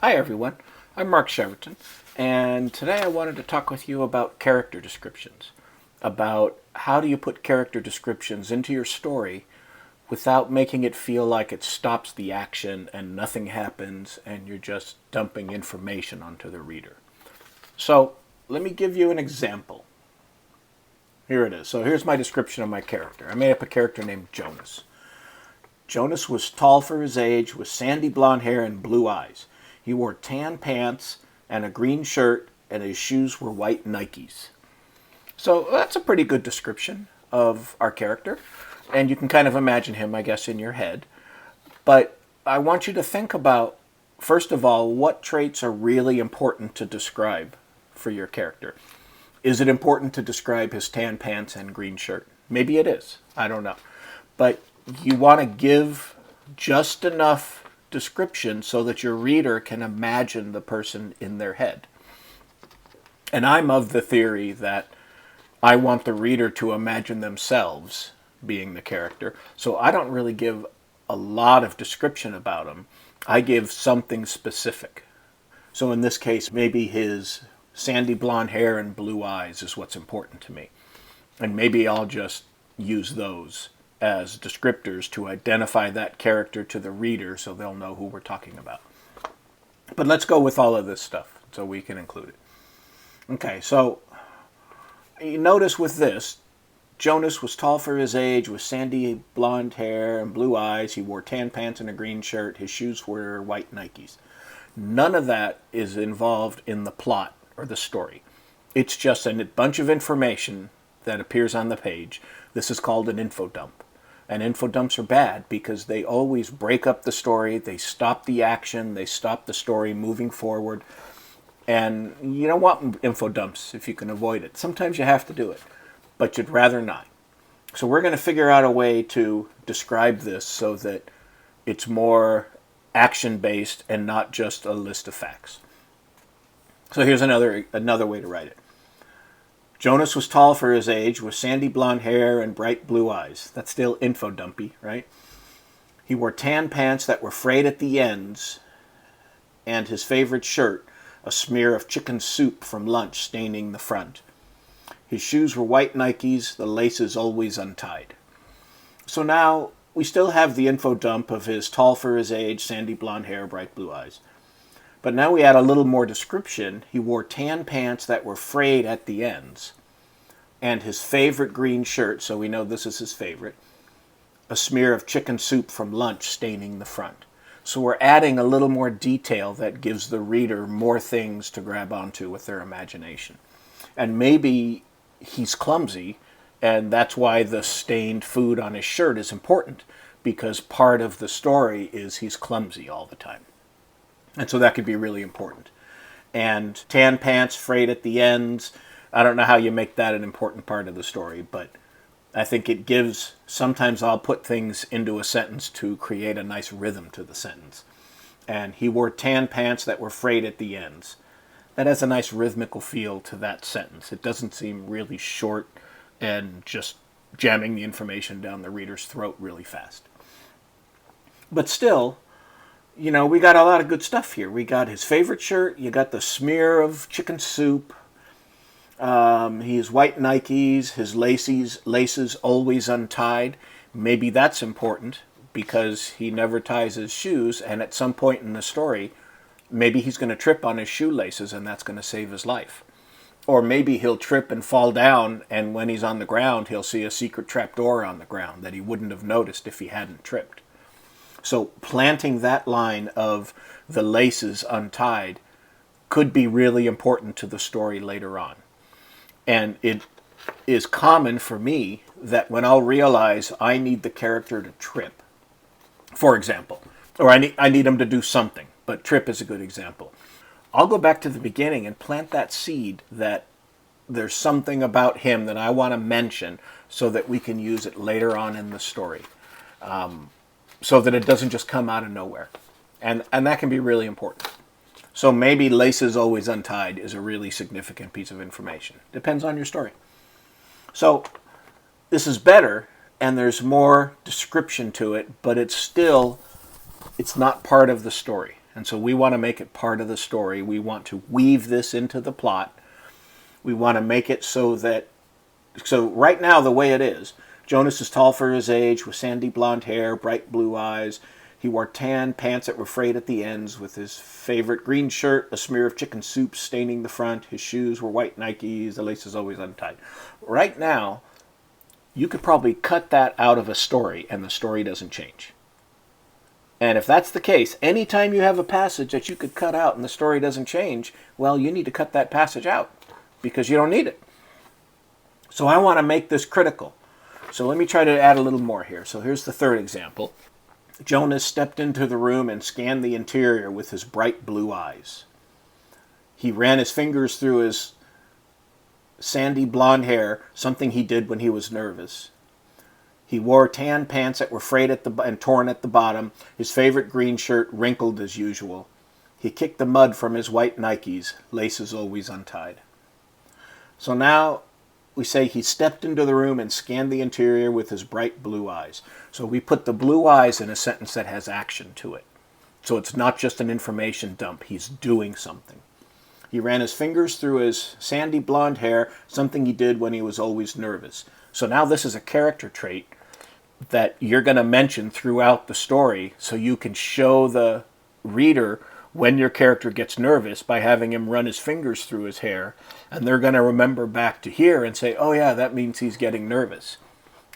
Hi everyone, I'm Mark Cheverton, and today I wanted to talk with you about character descriptions, about how do you put character descriptions into your story without making it feel like it stops the action and nothing happens and you're just dumping information onto the reader. So let me give you an example. Here it is. So here's my description of my character. I made up a character named Jonas. Jonas was tall for his age, with sandy blonde hair and blue eyes. He wore tan pants and a green shirt, and his shoes were white Nikes. So that's a pretty good description of our character, and you can kind of imagine him, I guess, in your head. But I want you to think about, first of all, what traits are really important to describe for your character. Is it important to describe his tan pants and green shirt? Maybe it is. I don't know. But you want to give just enough description so that your reader can imagine the person in their head. And I'm of the theory that I want the reader to imagine themselves being the character. So I don't really give a lot of description about him. I give something specific. So in this case, maybe his sandy blonde hair and blue eyes is what's important to me. And maybe I'll just use those as descriptors to identify that character to the reader so they'll know who we're talking about. But let's go with all of this stuff so we can include it. Okay, so you notice with this, Jonas was tall for his age, with sandy blonde hair and blue eyes. He wore tan pants and a green shirt. His shoes were white Nikes. None of that is involved in the plot or the story. It's just a bunch of information that appears on the page. This is called an info dump. And info dumps are bad because they always break up the story, they stop the action, they stop the story moving forward. And you don't want info dumps if you can avoid it. Sometimes you have to do it, but you'd rather not. So we're going to figure out a way to describe this so that it's more action-based and not just a list of facts. So here's another way to write it. Jonas was tall for his age, with sandy blonde hair and bright blue eyes. That's still info dumpy, right? He wore tan pants that were frayed at the ends, and his favorite shirt, a smear of chicken soup from lunch staining the front. His shoes were white Nikes, the laces always untied. So now we still have the info dump of his tall for his age, sandy blonde hair, bright blue eyes. But now we add a little more description. He wore tan pants that were frayed at the ends, and his favorite green shirt, so we know this is his favorite, a smear of chicken soup from lunch staining the front. So we're adding a little more detail that gives the reader more things to grab onto with their imagination. And maybe he's clumsy, and that's why the stained food on his shirt is important, because part of the story is he's clumsy all the time. And so that could be really important. And tan pants frayed at the ends. I don't know how you make that an important part of the story, but I think it gives, sometimes I'll put things into a sentence to create a nice rhythm to the sentence. And he wore tan pants that were frayed at the ends. That has a nice rhythmical feel to that sentence. It doesn't seem really short and just jamming the information down the reader's throat really fast. But still, you know, we got a lot of good stuff here. We got his favorite shirt. You got the smear of chicken soup. He has white Nikes. His laces always untied. Maybe that's important because he never ties his shoes. And at some point in the story, maybe he's going to trip on his shoelaces and that's going to save his life. Or maybe he'll trip and fall down, and when he's on the ground, he'll see a secret trapdoor on the ground that he wouldn't have noticed if he hadn't tripped. So planting that line of the laces untied could be really important to the story later on. And it is common for me that when I'll realize I need the character to trip, for example, or I need him to do something, but trip is a good example. I'll go back to the beginning and plant that seed that there's something about him that I want to mention so that we can use it later on in the story. So that it doesn't just come out of nowhere. And that can be really important. So maybe laces always untied is a really significant piece of information. Depends on your story. So this is better, and there's more description to it, but it's not part of the story. And so we want to make it part of the story. We want to weave this into the plot. We want to make it so right now the way it is, Jonas is tall for his age with sandy blonde hair, bright blue eyes. He wore tan pants that were frayed at the ends with his favorite green shirt, a smear of chicken soup staining the front. His shoes were white Nikes, the laces always untied. Right now, you could probably cut that out of a story and the story doesn't change. And if that's the case, anytime you have a passage that you could cut out and the story doesn't change, well, you need to cut that passage out because you don't need it. So I want to make this critical. So let me try to add a little more here. So here's the third example. Jonas stepped into the room and scanned the interior with his bright blue eyes. He ran his fingers through his sandy blonde hair, something he did when he was nervous. He wore tan pants that were frayed and torn at the bottom, his favorite green shirt wrinkled as usual. He kicked the mud from his white Nikes, laces always untied. So now we say he stepped into the room and scanned the interior with his bright blue eyes. So we put the blue eyes in a sentence that has action to it. So it's not just an information dump. He's doing something. He ran his fingers through his sandy blonde hair, something he did when he was always nervous. So now this is a character trait that you're going to mention throughout the story so you can show the reader when your character gets nervous by having him run his fingers through his hair, and they're going to remember back to here and say, oh yeah, that means he's getting nervous.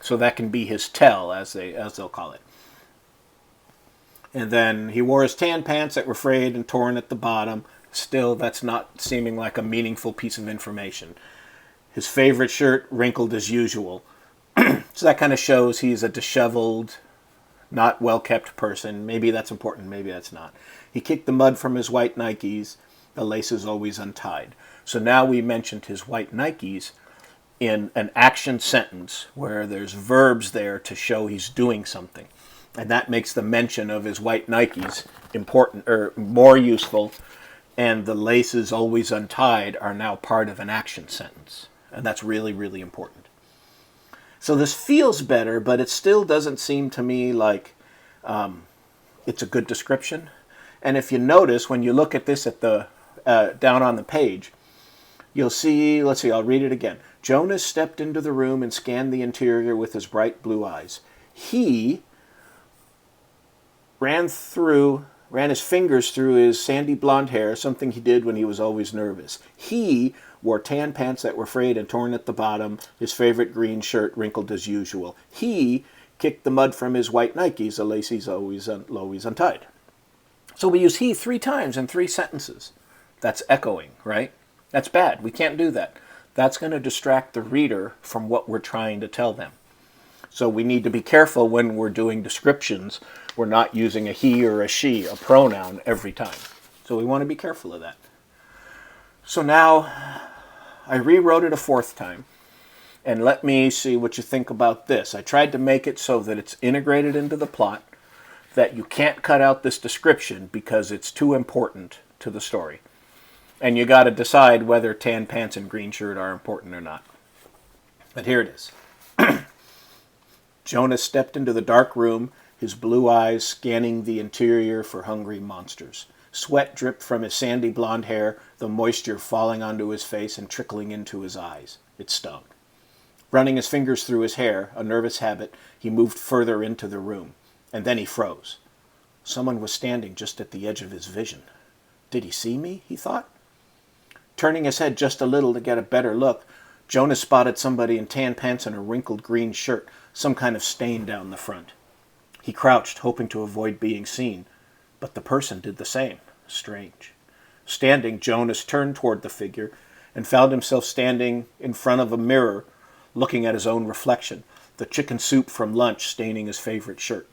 So that can be his tell, as they'll call it. And then he wore his tan pants that were frayed and torn at the bottom. Still, that's not seeming like a meaningful piece of information. His favorite shirt wrinkled as usual. So that kind of shows he's a disheveled, not well-kept person. Maybe that's important, maybe that's not. He kicked the mud from his white Nikes, the laces always untied. So now we mentioned his white Nikes in an action sentence where there's verbs there to show he's doing something. And that makes the mention of his white Nikes important or more useful, and the laces always untied are now part of an action sentence. And that's really, really important. So this feels better, but it still doesn't seem to me like it's a good description. And if you notice, when you look at this at the down on the page, you'll see, let's see, I'll read it again. Jonas stepped into the room and scanned the interior with his bright blue eyes. He ran his fingers through his sandy blonde hair, something he did when he was always nervous. He wore tan pants that were frayed and torn at the bottom, his favorite green shirt wrinkled as usual. He kicked the mud from his white Nikes, the laces always untied. So we use he 3 times in 3 sentences. That's echoing, right? That's bad. We can't do that. That's going to distract the reader from what we're trying to tell them. So we need to be careful when we're doing descriptions. We're not using a he or a she, a pronoun, every time. So we want to be careful of that. So now I rewrote it a 4th time. And let me see what you think about this. I tried to make it so that it's integrated into the plot, that you can't cut out this description because it's too important to the story. And you got to decide whether tan pants and green shirt are important or not. But here it is. Jonas stepped into the dark room, his blue eyes scanning the interior for hungry monsters. Sweat dripped from his sandy blonde hair, the moisture falling onto his face and trickling into his eyes. It stung. Running his fingers through his hair, a nervous habit, he moved further into the room. And then he froze. Someone was standing just at the edge of his vision. Did he see me? He thought. Turning his head just a little to get a better look, Jonas spotted somebody in tan pants and a wrinkled green shirt, some kind of stain down the front. He crouched, hoping to avoid being seen, but the person did the same. Strange. Standing, Jonas turned toward the figure and found himself standing in front of a mirror, looking at his own reflection, the chicken soup from lunch staining his favorite shirt.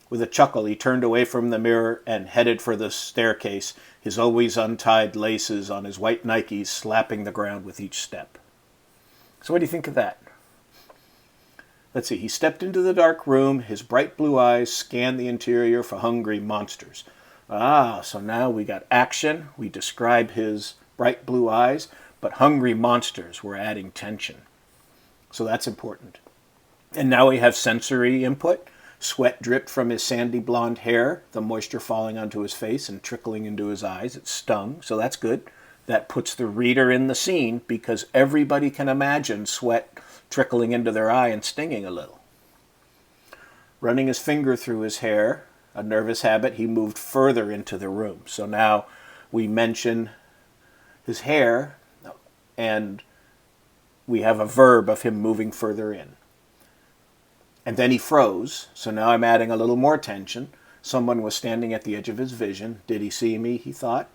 With a chuckle, he turned away from the mirror and headed for the staircase, his always untied laces on his white Nikes slapping the ground with each step. So what do you think of that? Let's see. He stepped into the dark room. His bright blue eyes scanned the interior for hungry monsters. So now we got action. We describe his bright blue eyes, but hungry monsters, we're adding tension. So that's important. And now we have sensory input. Sweat dripped from his sandy blonde hair, the moisture falling onto his face and trickling into his eyes. It stung, so that's good. That puts the reader in the scene because everybody can imagine sweat trickling into their eye and stinging a little. Running his finger through his hair, a nervous habit, he moved further into the room. So now we mention his hair, and we have a verb of him moving further in. And then he froze, so now I'm adding a little more tension. Someone was standing at the edge of his vision. Did he see me, he thought.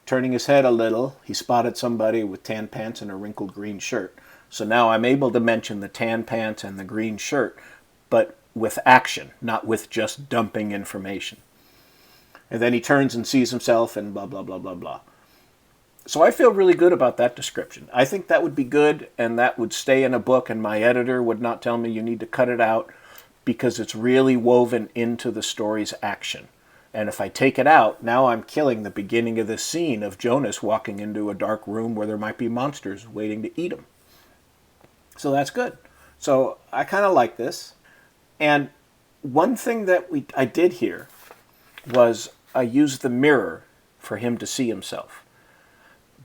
Turning his head a little, he spotted somebody with tan pants and a wrinkled green shirt. So now I'm able to mention the tan pants and the green shirt, but with action, not with just dumping information. And then he turns and sees himself and blah, blah, blah, blah, blah. So I feel really good about that description. I think that would be good, and that would stay in a book, and my editor would not tell me you need to cut it out because it's really woven into the story's action. And if I take it out, now I'm killing the beginning of this scene of Jonas walking into a dark room where there might be monsters waiting to eat him. So that's good. So I kind of like this. And one thing that I did here was I used the mirror for him to see himself.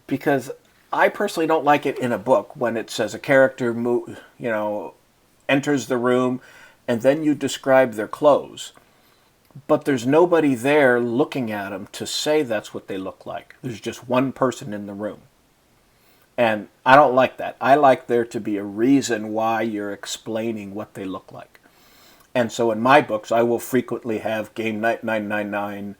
Because I personally don't like it in a book when it says a character enters the room and then you describe their clothes. But there's nobody there looking at them to say that's what they look like. There's just one person in the room. And I don't like that. I like there to be a reason why you're explaining what they look like. And so in my books, I will frequently have Game Night 999.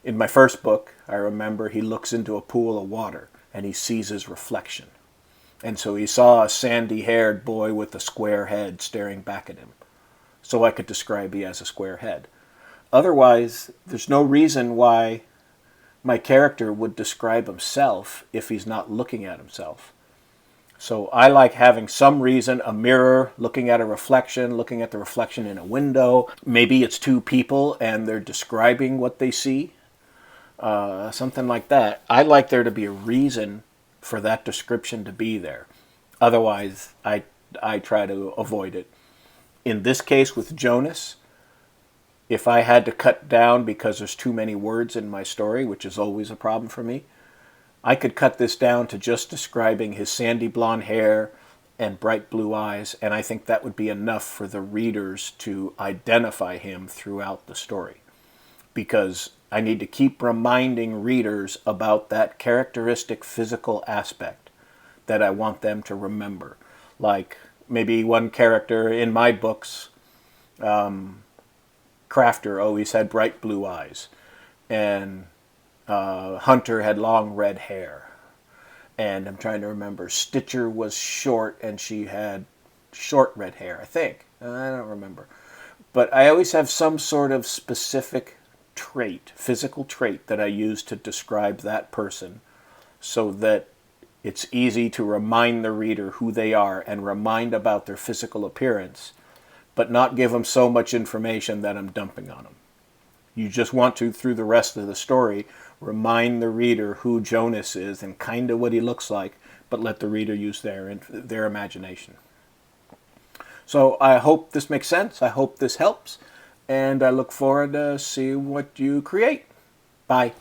In my first book, I remember he looks into a pool of water and he sees his reflection. And so he saw a sandy-haired boy with a square head staring back at him. So I could describe he has a square head. Otherwise, there's no reason why my character would describe himself if he's not looking at himself. So I like having some reason, a mirror, looking at a reflection, looking at the reflection in a window. Maybe it's two people and they're describing what they see. Something like that. I like there to be a reason for that description to be there. Otherwise, I try to avoid it. In this case with Jonas, if I had to cut down because there's too many words in my story, which is always a problem for me, I could cut this down to just describing his sandy blonde hair and bright blue eyes, and I think that would be enough for the readers to identify him throughout the story. Because I need to keep reminding readers about that characteristic physical aspect that I want them to remember. Like maybe one character in my books, Crafter always had bright blue eyes, and Hunter had long red hair. And I'm trying to remember, Stitcher was short and she had short red hair, I think. I don't remember. But I always have some sort of specific trait, physical trait that I use to describe that person so that it's easy to remind the reader who they are and remind about their physical appearance, but not give them so much information that I'm dumping on them. You just want to, through the rest of the story, remind the reader who Jonas is and kind of what he looks like, but let the reader use their imagination. So I hope this makes sense. I hope this helps. And I look forward to see what you create. Bye.